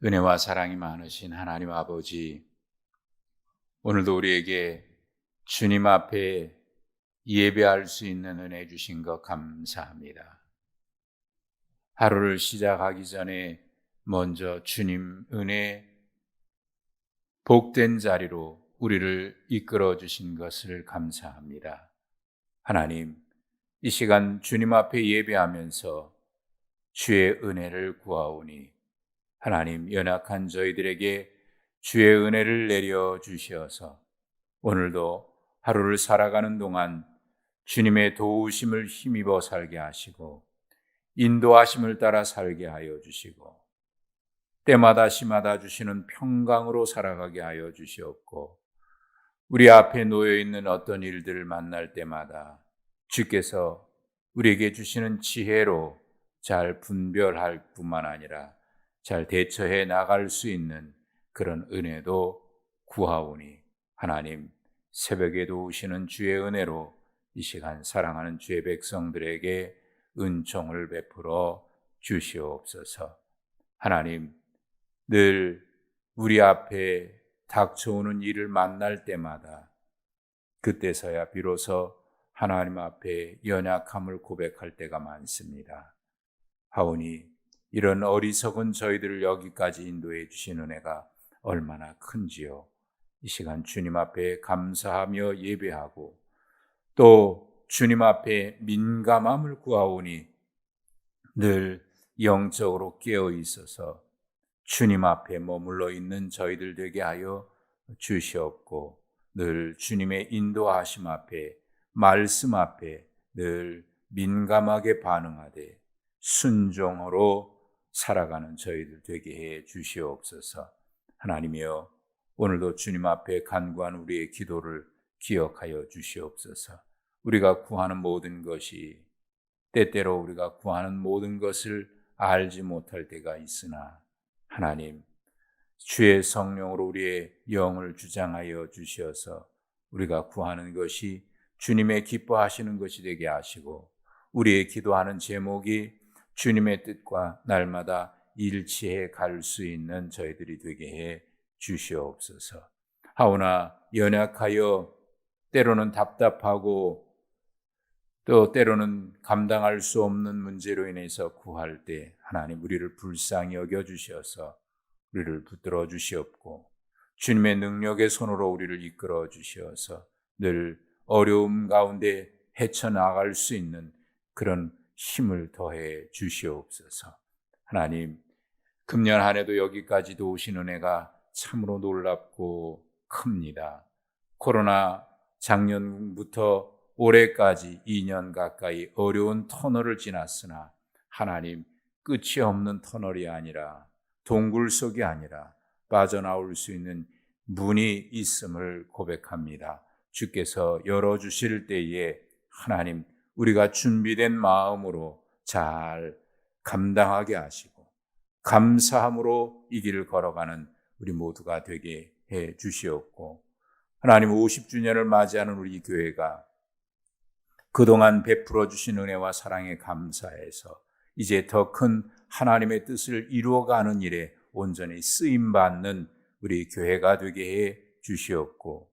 은혜와 사랑이 많으신 하나님 아버지, 오늘도 우리에게 주님 앞에 예배할 수 있는 은혜 주신 것 감사합니다. 하루를 시작하기 전에 먼저 주님 은혜 복된 자리로 우리를 이끌어 주신 것을 감사합니다. 하나님, 이 시간 주님 앞에 예배하면서 주의 은혜를 구하오니 하나님, 연약한 저희들에게 주의 은혜를 내려 주시어서 오늘도 하루를 살아가는 동안 주님의 도우심을 힘입어 살게 하시고 인도하심을 따라 살게 하여 주시고 때마다 시마다 주시는 평강으로 살아가게 하여 주시옵고, 우리 앞에 놓여 있는 어떤 일들을 만날 때마다 주께서 우리에게 주시는 지혜로 잘 분별할 뿐만 아니라 잘 대처해 나갈 수 있는 그런 은혜도 구하오니 하나님, 새벽에 도우시는 주의 은혜로 이 시간 사랑하는 주의 백성들에게 은총을 베풀어 주시옵소서. 하나님, 늘 우리 앞에 닥쳐오는 일을 만날 때마다 그때서야 비로소 하나님 앞에 연약함을 고백할 때가 많습니다. 하오니 이런 어리석은 저희들을 여기까지 인도해 주신 은혜가 얼마나 큰지요. 이 시간 주님 앞에 감사하며 예배하고 또 주님 앞에 민감함을 구하오니 늘 영적으로 깨어 있어서 주님 앞에 머물러 있는 저희들 되게 하여 주시옵고, 늘 주님의 인도하심 앞에, 말씀 앞에 늘 민감하게 반응하되 순종으로 살아가는 저희들 되게 해 주시옵소서. 하나님이여, 오늘도 주님 앞에 간구한 우리의 기도를 기억하여 주시옵소서. 우리가 구하는 모든 것이, 때때로 우리가 구하는 모든 것을 알지 못할 때가 있으나 하나님, 주의 성령으로 우리의 영을 주장하여 주시어서 우리가 구하는 것이 주님의 기뻐하시는 것이 되게 하시고, 우리의 기도하는 제목이 주님의 뜻과 날마다 일치해 갈 수 있는 저희들이 되게 해 주시옵소서. 하오나 연약하여 때로는 답답하고 또 때로는 감당할 수 없는 문제로 인해서 구할 때 하나님, 우리를 불쌍히 여겨 주셔서 우리를 붙들어 주시옵고 주님의 능력의 손으로 우리를 이끌어 주시어서 늘 어려움 가운데 헤쳐나갈 수 있는 그런 힘을 더해 주시옵소서. 하나님, 금년 한 해도 여기까지도 오신 은혜가 참으로 놀랍고 큽니다. 코로나 작년부터 올해까지 2년 가까이 어려운 터널을 지났으나 하나님, 끝이 없는 터널이 아니라, 동굴 속이 아니라 빠져나올 수 있는 문이 있음을 고백합니다. 주께서 열어주실 때에 하나님, 우리가 준비된 마음으로 잘 감당하게 하시고 감사함으로 이 길을 걸어가는 우리 모두가 되게 해 주시옵고, 하나님 50주년을 맞이하는 우리 교회가 그동안 베풀어 주신 은혜와 사랑에 감사해서 이제 더 큰 하나님의 뜻을 이루어가는 일에 온전히 쓰임받는 우리 교회가 되게 해 주시옵고,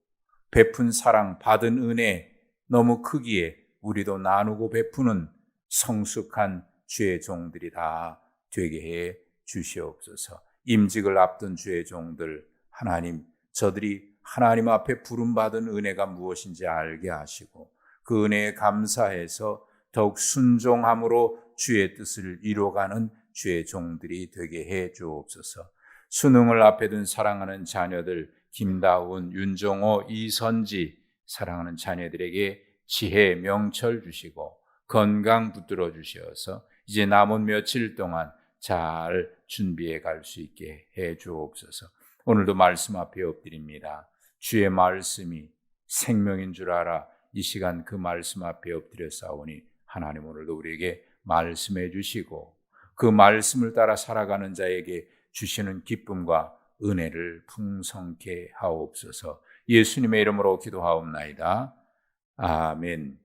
베푼 사랑, 받은 은혜 너무 크기에 우리도 나누고 베푸는 성숙한 주의 종들이 다 되게 해 주시옵소서. 임직을 앞둔 주의 종들, 하나님, 저들이 하나님 앞에 부름받은 은혜가 무엇인지 알게 하시고 그 은혜에 감사해서 더욱 순종함으로 주의 뜻을 이루어가는 주의 종들이 되게 해 주옵소서. 수능을 앞에 둔 사랑하는 자녀들, 김다운, 윤종호, 이선지 사랑하는 자녀들에게 지혜, 명철 주시고 건강 붙들어 주시어서 이제 남은 며칠 동안 잘 준비해 갈 수 있게 해 주옵소서. 오늘도 말씀 앞에 엎드립니다. 주의 말씀이 생명인 줄 알아 이 시간 그 말씀 앞에 엎드려 싸우니 하나님, 오늘도 우리에게 말씀해 주시고 그 말씀을 따라 살아가는 자에게 주시는 기쁨과 은혜를 풍성케 하옵소서. 예수님의 이름으로 기도하옵나이다. 아멘.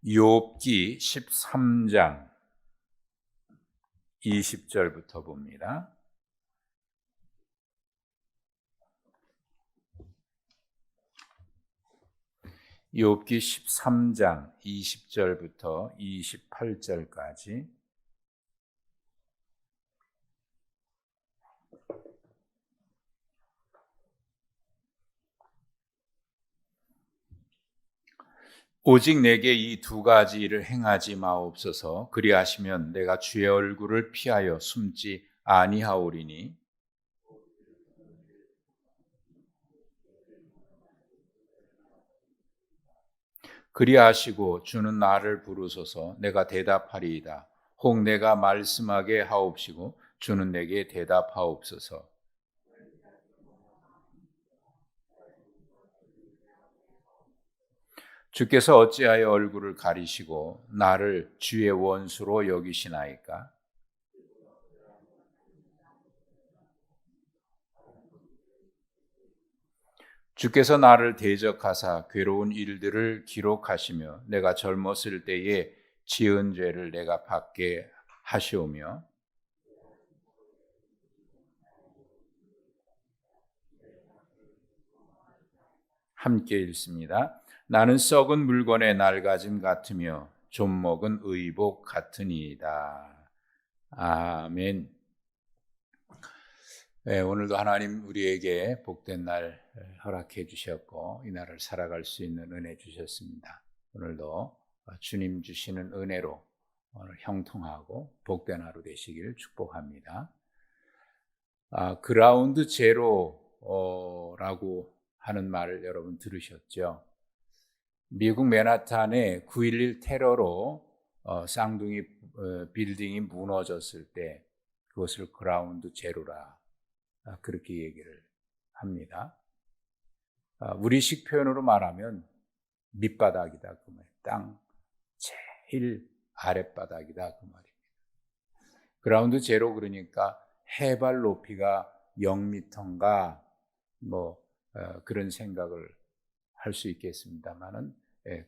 욥기 13장 20절부터 봅니다. 욥기 13장 20절부터 28절까지. 오직 내게 이 두 가지 일을 행하지 마옵소서. 그리하시면 내가 주의 얼굴을 피하여 숨지 아니하오리니 그리하시고 주는 나를 부르소서. 내가 대답하리이다. 혹 내가 말씀하게 하옵시고 주는 내게 대답하옵소서. 주께서 어찌하여 얼굴을 가리시고 나를 주의 원수로 여기시나이까? 주께서 나를 대적하사 괴로운 일들을 기록하시며 내가 젊었을 때에 지은 죄를 내가 받게 하시오며 함께 읽습니다. 나는 썩은 물건의 낡아짐 같으며 좀 먹은 의복 같으니이다. 아멘. 네, 오늘도 하나님 우리에게 복된 날 허락해 주셨고 이 날을 살아갈 수 있는 은혜 주셨습니다. 오늘도 주님 주시는 은혜로 오늘 형통하고 복된 하루 되시길 축복합니다. 그라운드 제로라고 하는 말을 여러분 들으셨죠? 미국 맨하탄의 9.11 테러로 쌍둥이 빌딩이 무너졌을 때 그것을 그라운드 제로라 그렇게 얘기를 합니다. 우리식 표현으로 말하면 밑바닥이다 그 말이에요. 땅 제일 아랫바닥이다 그 말입니다. 그라운드 제로 그러니까 해발 높이가 0m인가 그런 생각을 할 수 있겠습니다만은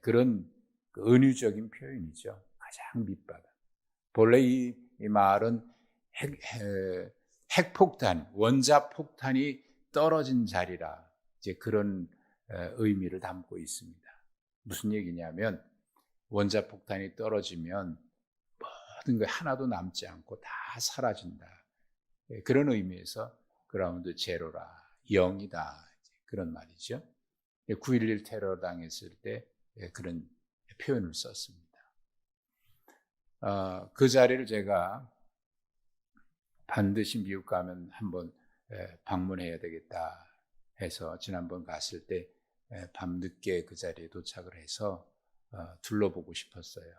그런 은유적인 표현이죠. 가장 밑바닥. 본래 이 말은 핵폭탄, 원자폭탄이 떨어진 자리라 이제 그런 의미를 담고 있습니다. 무슨 얘기냐면 원자폭탄이 떨어지면 모든 것 하나도 남지 않고 다 사라진다. 그런 의미에서 그라운드 제로라, 0이다. 그런 말이죠. 9.11 테러 당했을 때 그런 표현을 썼습니다. 그 자리를 제가 반드시 미국 가면 한번 방문해야 되겠다 해서 지난번 갔을 때 밤늦게 그 자리에 도착을 해서 둘러보고 싶었어요.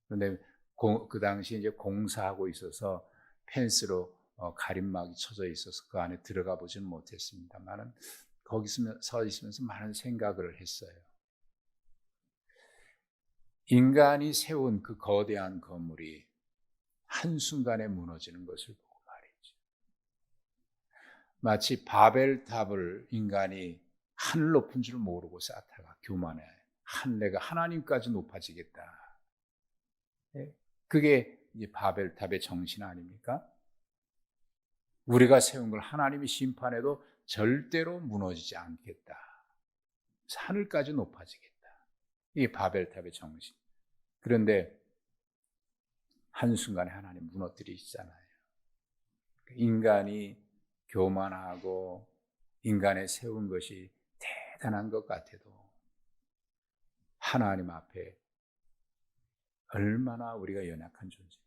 그런데 그 당시 이제 공사하고 있어서 펜스로 가림막이 쳐져 있어서 그 안에 들어가 보지는 못했습니다만은 거기 서 있으면서 많은 생각을 했어요. 인간이 세운 그 거대한 건물이 한순간에 무너지는 것을 보고 말이죠. 마치 바벨탑을 인간이 하늘 높은 줄 모르고 쌓다가 교만해. 내가 하나님까지 높아지겠다. 그게 이제 바벨탑의 정신 아닙니까? 우리가 세운 걸 하나님이 심판해도 절대로 무너지지 않겠다. 하늘까지 높아지겠다. 이게 바벨탑의 정신. 그런데 한순간에 하나님 무너뜨리시잖아요. 인간이 교만하고 인간의 세운 것이 대단한 것 같아도 하나님 앞에 얼마나 우리가 연약한 존재.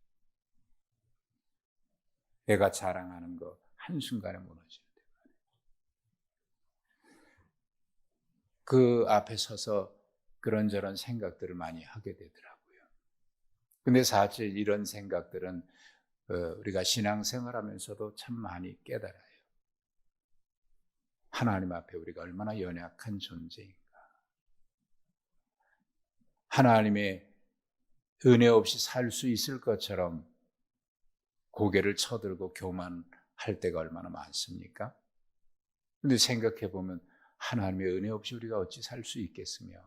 내가 자랑하는 거 한순간에 무너지는데 그 앞에 서서 그런저런 생각들을 많이 하게 되더라고요. 근데 사실 이런 생각들은 우리가 신앙생활하면서도 참 많이 깨달아요. 하나님 앞에 우리가 얼마나 연약한 존재인가. 하나님의 은혜 없이 살 수 있을 것처럼 고개를 쳐들고 교만할 때가 얼마나 많습니까? 그런데 생각해 보면 하나님의 은혜 없이 우리가 어찌 살 수 있겠으며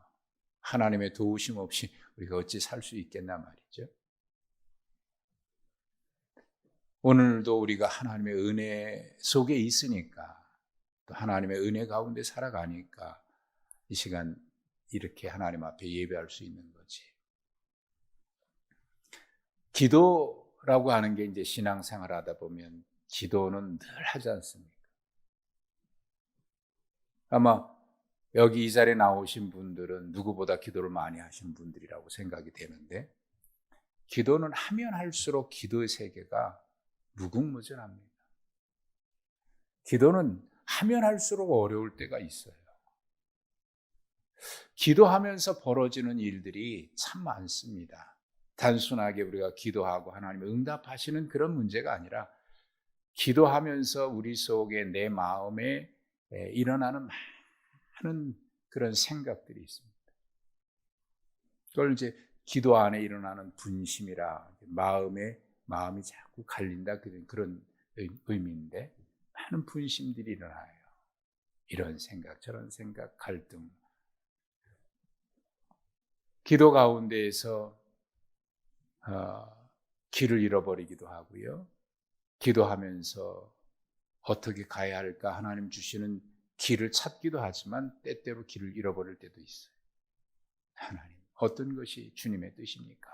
하나님의 도우심 없이 우리가 어찌 살 수 있겠나 말이죠. 오늘도 우리가 하나님의 은혜 속에 있으니까, 또 하나님의 은혜 가운데 살아가니까 이 시간 이렇게 하나님 앞에 예배할 수 있는 거지. 기도라고 하는 게 이제 신앙생활 하다 보면 기도는 늘 하지 않습니까? 아마 여기 이 자리에 나오신 분들은 누구보다 기도를 많이 하신 분들이라고 생각이 되는데, 기도는 하면 할수록 기도의 세계가 무궁무진합니다. 기도는 하면 할수록 어려울 때가 있어요. 기도하면서 벌어지는 일들이 참 많습니다. 단순하게 우리가 기도하고 하나님이 응답하시는 그런 문제가 아니라, 기도하면서 우리 속에 내 마음에 일어나는 많은 그런 생각들이 있습니다. 그걸 이제 기도 안에 일어나는 분심이라, 마음이 자꾸 갈린다, 그런 의미인데, 많은 분심들이 일어나요. 이런 생각, 저런 생각, 갈등. 기도 가운데에서 길을 잃어버리기도 하고요. 기도하면서 어떻게 가야 할까 하나님 주시는 길을 찾기도 하지만 때때로 길을 잃어버릴 때도 있어요. 하나님, 어떤 것이 주님의 뜻입니까?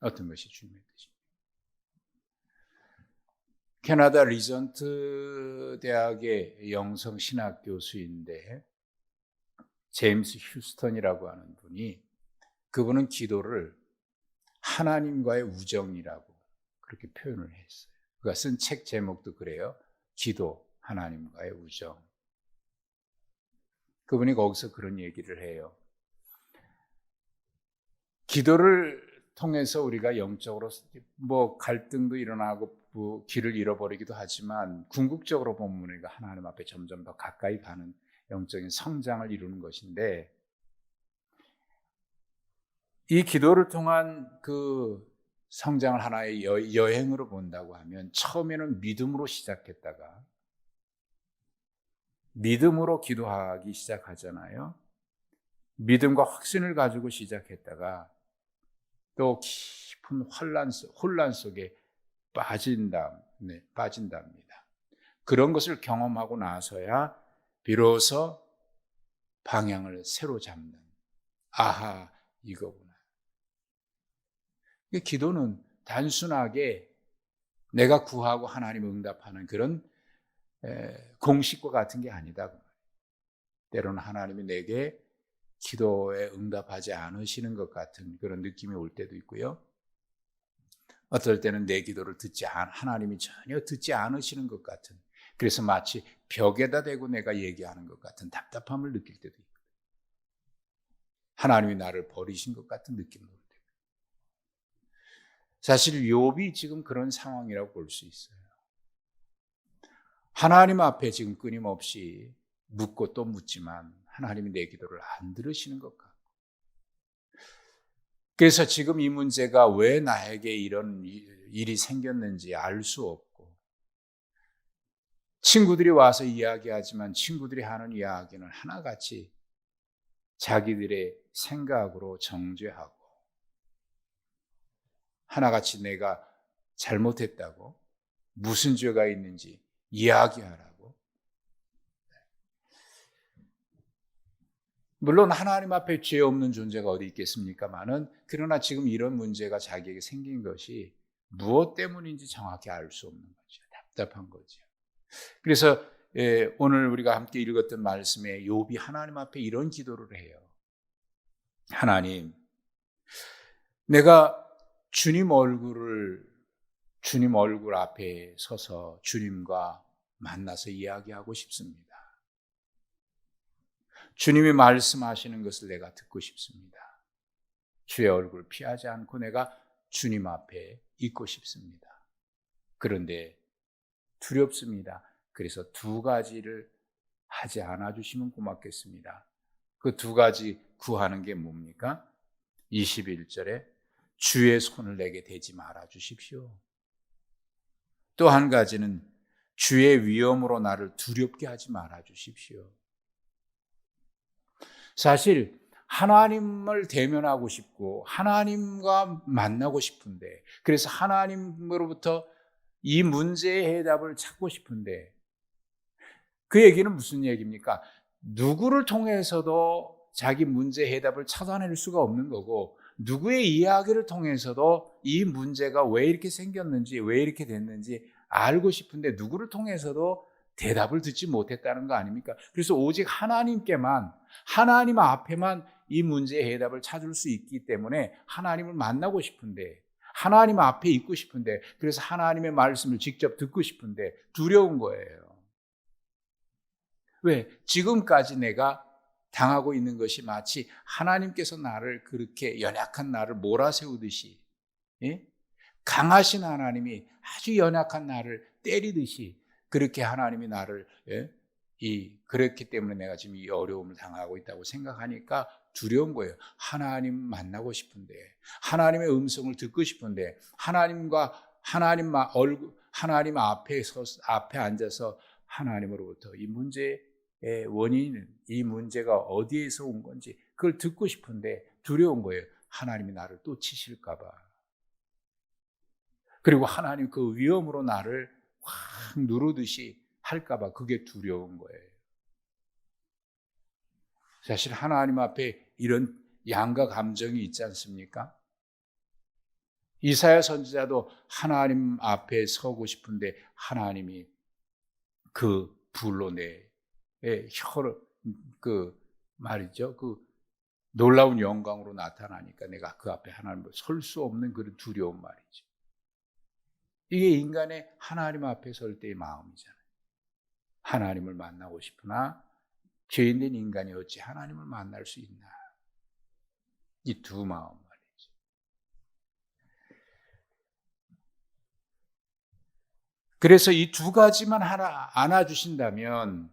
어떤 것이 주님의 뜻입니까? 캐나다 리전트 대학의 영성 신학 교수인데, 제임스 휴스턴이라고 하는 분이, 그분은 기도를 하나님과의 우정이라고 그렇게 표현을 했어요. 그가 쓴 책 제목도 그래요. 기도, 하나님과의 우정. 그분이 거기서 그런 얘기를 해요. 기도를 통해서 우리가 영적으로 갈등도 일어나고 길을 잃어버리기도 하지만, 궁극적으로 보면 우리가 하나님 앞에 점점 더 가까이 가는 영적인 성장을 이루는 것인데, 이 기도를 통한 그 성장을 하나의 여행으로 본다고 하면, 처음에는 믿음으로 시작했다가 믿음으로 기도하기 시작하잖아요. 믿음과 확신을 가지고 시작했다가 또 깊은 혼란 속에 빠진답니다. 그런 것을 경험하고 나서야 비로소 방향을 새로 잡는, 아하, 이거구나. 기도는 단순하게 내가 구하고 하나님 응답하는 그런 공식과 같은 게 아니다. 때로는 하나님이 내게 기도에 응답하지 않으시는 것 같은 그런 느낌이 올 때도 있고요. 어떨 때는 내 기도를 하나님이 전혀 듣지 않으시는 것 같은, 그래서 마치 벽에다 대고 내가 얘기하는 것 같은 답답함을 느낄 때도 있고, 하나님이 나를 버리신 것 같은 느낌도 올 때도 있고. 사실 욥이 지금 그런 상황이라고 볼 수 있어요. 하나님 앞에 지금 끊임없이 묻고 또 묻지만 하나님이 내 기도를 안 들으시는 것 같고, 그래서 지금 이 문제가 왜 나에게 이런 일이 생겼는지 알 수 없고, 친구들이 와서 이야기하지만 친구들이 하는 이야기는 하나같이 자기들의 생각으로 정죄하고, 하나같이 내가 잘못했다고, 무슨 죄가 있는지 이야기하라고. 물론 하나님 앞에 죄 없는 존재가 어디 있겠습니까마는, 그러나 지금 이런 문제가 자기에게 생긴 것이 무엇 때문인지 정확히 알 수 없는 거죠. 답답한 거죠. 그래서 오늘 우리가 함께 읽었던 말씀에 욥이 하나님 앞에 이런 기도를 해요. 하나님, 내가 주님 얼굴 앞에 서서 주님과 만나서 이야기하고 싶습니다. 주님이 말씀하시는 것을 내가 듣고 싶습니다. 주의 얼굴 피하지 않고 내가 주님 앞에 있고 싶습니다. 그런데 두렵습니다. 그래서 두 가지를 하지 않아 주시면 고맙겠습니다. 그 두 가지 구하는 게 뭡니까? 21절에 주의 손을 내게 대지 말아 주십시오. 또 한 가지는 주의 위엄으로 나를 두렵게 하지 말아 주십시오. 사실 하나님을 대면하고 싶고 하나님과 만나고 싶은데, 그래서 하나님으로부터 이 문제의 해답을 찾고 싶은데, 그 얘기는 무슨 얘기입니까? 누구를 통해서도 자기 문제의 해답을 찾아낼 수가 없는 거고, 누구의 이야기를 통해서도 이 문제가 왜 이렇게 생겼는지, 왜 이렇게 됐는지 알고 싶은데 누구를 통해서도 대답을 듣지 못했다는 거 아닙니까? 그래서 오직 하나님께만, 하나님 앞에만 이 문제의 해답을 찾을 수 있기 때문에 하나님을 만나고 싶은데, 하나님 앞에 있고 싶은데, 그래서 하나님의 말씀을 직접 듣고 싶은데 두려운 거예요. 왜? 지금까지 내가 당하고 있는 것이 마치 하나님께서 나를 그렇게 연약한 나를 몰아세우듯이, 예? 강하신 하나님이 아주 연약한 나를 때리듯이 그렇게 하나님이 나를, 예? 그렇기 때문에 내가 지금 이 어려움을 당하고 있다고 생각하니까 두려운 거예요. 하나님 만나고 싶은데, 하나님의 음성을 듣고 싶은데, 하나님 앞에 앉아서 하나님으로부터 이 문제의 원인은, 이 문제가 어디에서 온 건지 그걸 듣고 싶은데 두려운 거예요. 하나님이 나를 또 치실까 봐. 그리고 하나님 그 위험으로 나를 확 누르듯이 할까 봐 그게 두려운 거예요. 사실 하나님 앞에 이런 양가 감정이 있지 않습니까? 이사야 선지자도 하나님 앞에 서고 싶은데 하나님이 그 불로 내 혀를, 말이죠, 놀라운 영광으로 나타나니까 내가 그 앞에 하나님을 설 수 없는 그런 두려운 말이죠. 이게 인간의 하나님 앞에 설 때의 마음이잖아요. 하나님을 만나고 싶으나 죄인된 인간이 어찌 하나님을 만날 수 있나. 이 두 마음 말이죠. 그래서 이 두 가지만 안아주신다면,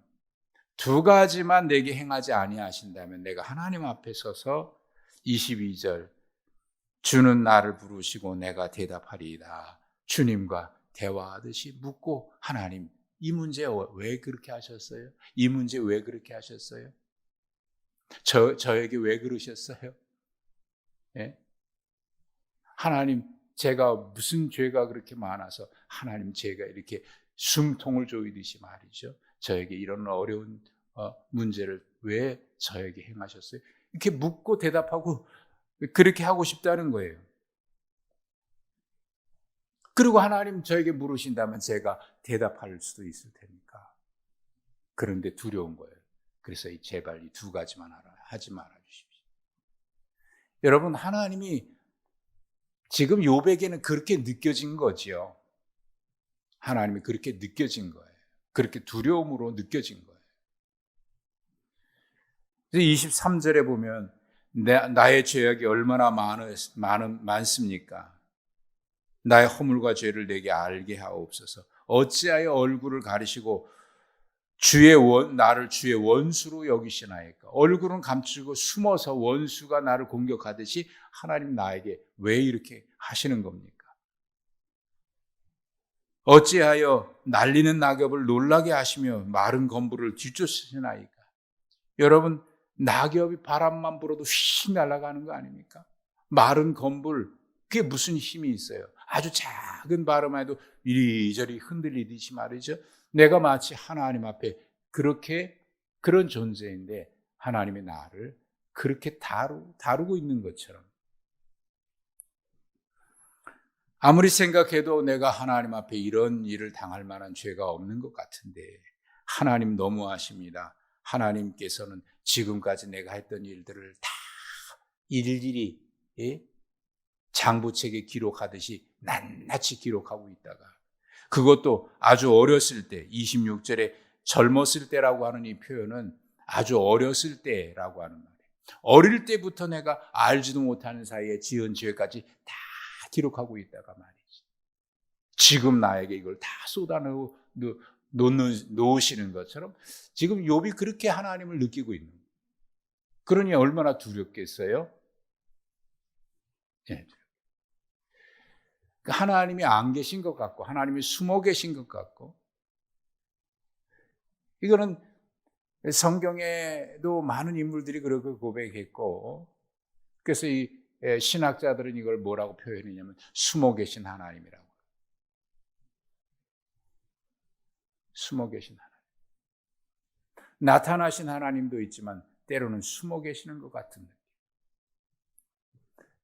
두 가지만 내게 행하지 아니하신다면 내가 하나님 앞에 서서 22절 주는 나를 부르시고 내가 대답하리이다. 주님과 대화하듯이 묻고, 하나님 이 문제 왜 그렇게 하셨어요? 이 문제 왜 그렇게 하셨어요? 저에게 왜 그러셨어요? 예? 하나님, 제가 무슨 죄가 그렇게 많아서 하나님 제가 이렇게 숨통을 조이듯이 말이죠, 저에게 이런 어려운 문제를 왜 저에게 행하셨어요? 이렇게 묻고 대답하고 그렇게 하고 싶다는 거예요. 그리고 하나님 저에게 물으신다면 제가 대답할 수도 있을 테니까. 그런데 두려운 거예요. 그래서 제발 이 두 가지만 하지 말아 주십시오. 여러분, 하나님이 지금 욥에게는 그렇게 느껴진 거지요. 하나님이 그렇게 느껴진 거예요. 그렇게 두려움으로 느껴진 거예요. 23절에 보면 나의 죄악이 얼마나 많습니까? 나의 허물과 죄를 내게 알게 하옵소서. 어찌하여 얼굴을 가리시고 나를 주의 원수로 여기시나이까? 얼굴은 감추고 숨어서 원수가 나를 공격하듯이 하나님 나에게 왜 이렇게 하시는 겁니까? 어찌하여 날리는 낙엽을 놀라게 하시며 마른 건불을 뒤쫓으시나이까? 여러분, 낙엽이 바람만 불어도 휙 날아가는 거 아닙니까? 마른 건불, 그게 무슨 힘이 있어요? 아주 작은 바람만 해도 이리저리 흔들리듯이 말이죠. 내가 마치 하나님 앞에 그런 존재인데 하나님이 나를 그렇게 다루고 있는 것처럼, 아무리 생각해도 내가 하나님 앞에 이런 일을 당할 만한 죄가 없는 것 같은데 하나님 너무하십니다. 하나님께서는 지금까지 내가 했던 일들을 다 일일이 장부책에 기록하듯이 낱낱이 기록하고 있다가, 그것도 아주 어렸을 때, 26절에 젊었을 때라고 하는 이 표현은 아주 어렸을 때라고 하는 말이에요. 어릴 때부터 내가 알지도 못하는 사이에 지은 죄까지 다 기록하고 있다가 말이지, 지금 나에게 이걸 다 놓으시는 것처럼 지금 욥이 그렇게 하나님을 느끼고 있는 거예요. 그러니 얼마나 두렵겠어요? 네. 하나님이 안 계신 것 같고 하나님이 숨어 계신 것 같고, 이거는 성경에도 많은 인물들이 그렇게 고백했고, 그래서 이 신학자들은 이걸 뭐라고 표현했냐면 숨어 계신 하나님이라고. 숨어 계신 하나님. 나타나신 하나님도 있지만 때로는 숨어 계시는 것 같은 느낌.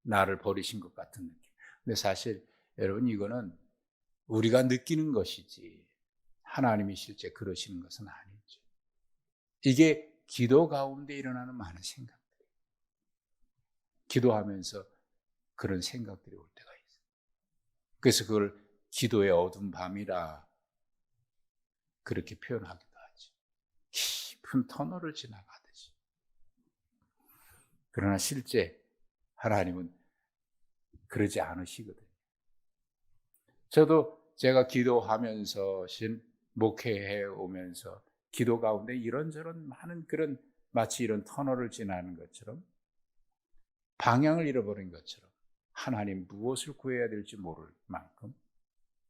나를 버리신 것 같은 느낌. 근데 사실 여러분, 이거는 우리가 느끼는 것이지 하나님이 실제 그러시는 것은 아니죠. 이게 기도 가운데 일어나는 많은 생각들. 기도하면서 그런 생각들이 올 때가 있어요. 그래서 그걸 기도의 어두운 밤이라 그렇게 표현하기도 하죠. 깊은 터널을 지나가듯이. 그러나 실제 하나님은 그러지 않으시거든요. 저도 제가 기도하면서 목회해 오면서 기도 가운데 이런저런 많은 그런 마치 이런 터널을 지나는 것처럼 방향을 잃어버린 것처럼 하나님 무엇을 구해야 될지 모를 만큼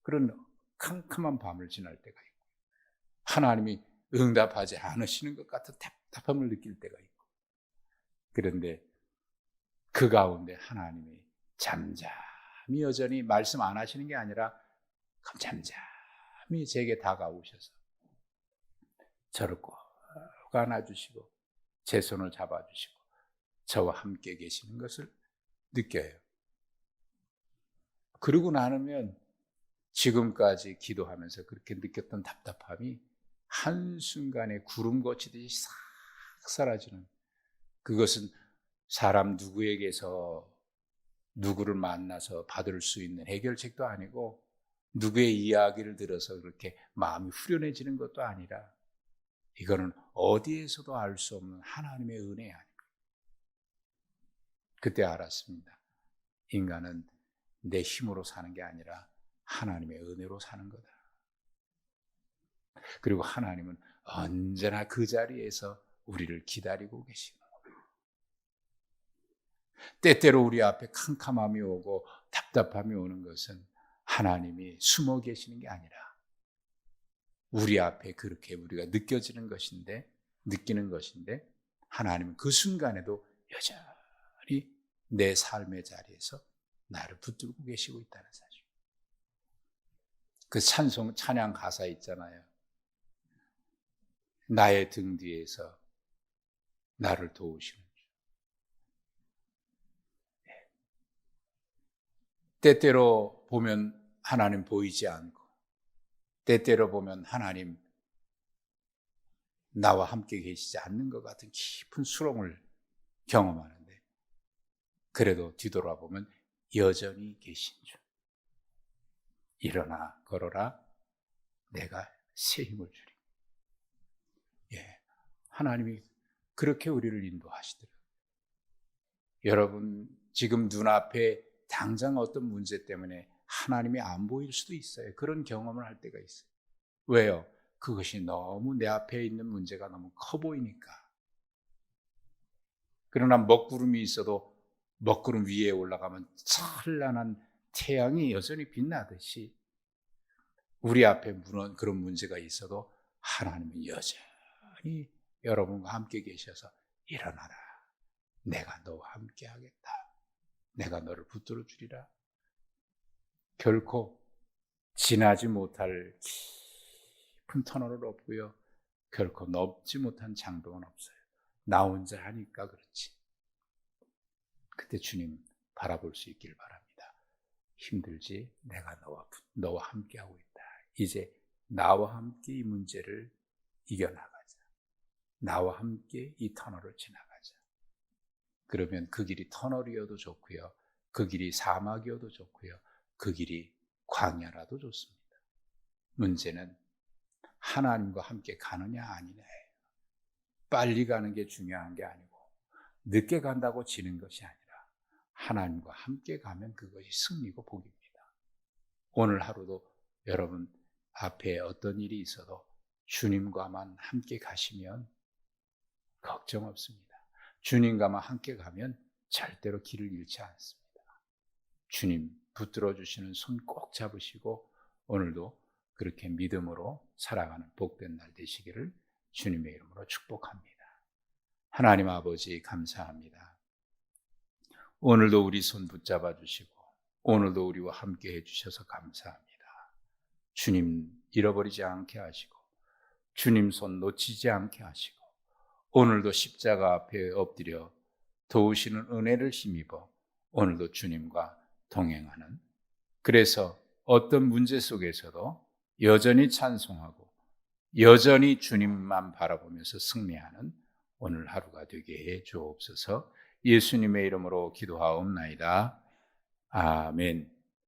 그런 캄캄한 밤을 지날 때가 있고 하나님이 응답하지 않으시는 것 같은 답답함을 느낄 때가 있고 그런데 그 가운데 하나님이 잠잠히 여전히 말씀 안 하시는 게 아니라 잠잠히 제게 다가오셔서 저를 꼭 안아주시고 제 손을 잡아주시고 저와 함께 계시는 것을 느껴요. 그러고 나면 지금까지 기도하면서 그렇게 느꼈던 답답함이 한순간에 구름 거치듯이 싹 사라지는, 그것은 사람 누구에게서 누구를 만나서 받을 수 있는 해결책도 아니고 누구의 이야기를 들어서 그렇게 마음이 후련해지는 것도 아니라 이거는 어디에서도 알 수 없는 하나님의 은혜 아닙니까? 그때 알았습니다. 인간은 내 힘으로 사는 게 아니라 하나님의 은혜로 사는 거다. 그리고 하나님은 언제나 그 자리에서 우리를 기다리고 계시고 때때로 우리 앞에 캄캄함이 오고 답답함이 오는 것은 하나님이 숨어 계시는 게 아니라 우리 앞에 그렇게 우리가 느끼는 것인데 하나님은 그 순간에도 여전히 내 삶의 자리에서 나를 붙들고 계시고 있다는 사실. 그 찬양 가사 있잖아요. 나의 등 뒤에서 나를 도우시는 주. 때때로 보면 하나님 보이지 않고 때때로 보면 하나님 나와 함께 계시지 않는 것 같은 깊은 수렁을 경험하는데 그래도 뒤돌아보면 여전히 계신 주. 일어나 걸어라 내가 새 힘을 주리. 예, 하나님이 그렇게 우리를 인도하시더라고요. 여러분 지금 눈앞에 당장 어떤 문제 때문에 하나님이 안 보일 수도 있어요. 그런 경험을 할 때가 있어요. 왜요? 그것이 너무 내 앞에 있는 문제가 너무 커 보이니까. 그러나 먹구름이 있어도 먹구름 위에 올라가면 찬란한 태양이 여전히 빛나듯이 우리 앞에 그런 문제가 있어도 하나님은 여전히 여러분과 함께 계셔서 일어나라. 내가 너와 함께 하겠다. 내가 너를 붙들어 주리라. 결코 지나지 못할 깊은 터널은 없고요. 결코 넓지 못한 장벽은 없어요. 나 혼자 하니까 그렇지. 그때 주님 바라볼 수 있길 바랍니다. 힘들지? 내가 너와 함께하고 있다. 이제 나와 함께 이 문제를 이겨나가자. 나와 함께 이 터널을 지나가자. 그러면 그 길이 터널이어도 좋고요. 그 길이 사막이어도 좋고요. 그 길이 광야라도 좋습니다. 문제는 하나님과 함께 가느냐 아니냐예요. 빨리 가는 게 중요한 게 아니고 늦게 간다고 지는 것이 아니라 하나님과 함께 가면 그것이 승리고 복입니다. 오늘 하루도 여러분 앞에 어떤 일이 있어도 주님과만 함께 가시면 걱정 없습니다. 주님과만 함께 가면 절대로 길을 잃지 않습니다. 주님 붙들어 주시는 손 꼭 잡으시고 오늘도 그렇게 믿음으로 살아가는 복된 날 되시기를 주님의 이름으로 축복합니다. 하나님 아버지 감사합니다. 오늘도 우리 손 붙잡아 주시고 오늘도 우리와 함께 해주셔서 감사합니다. 주님 잃어버리지 않게 하시고 주님 손 놓치지 않게 하시고 오늘도 십자가 앞에 엎드려 도우시는 은혜를 힘입어 오늘도 주님과 동행하는, 그래서 어떤 문제 속에서도 여전히 찬송하고 여전히 주님만 바라보면서 승리하는 오늘 하루가 되게 해 주옵소서. 예수님의 이름으로 기도하옵나이다. 아멘.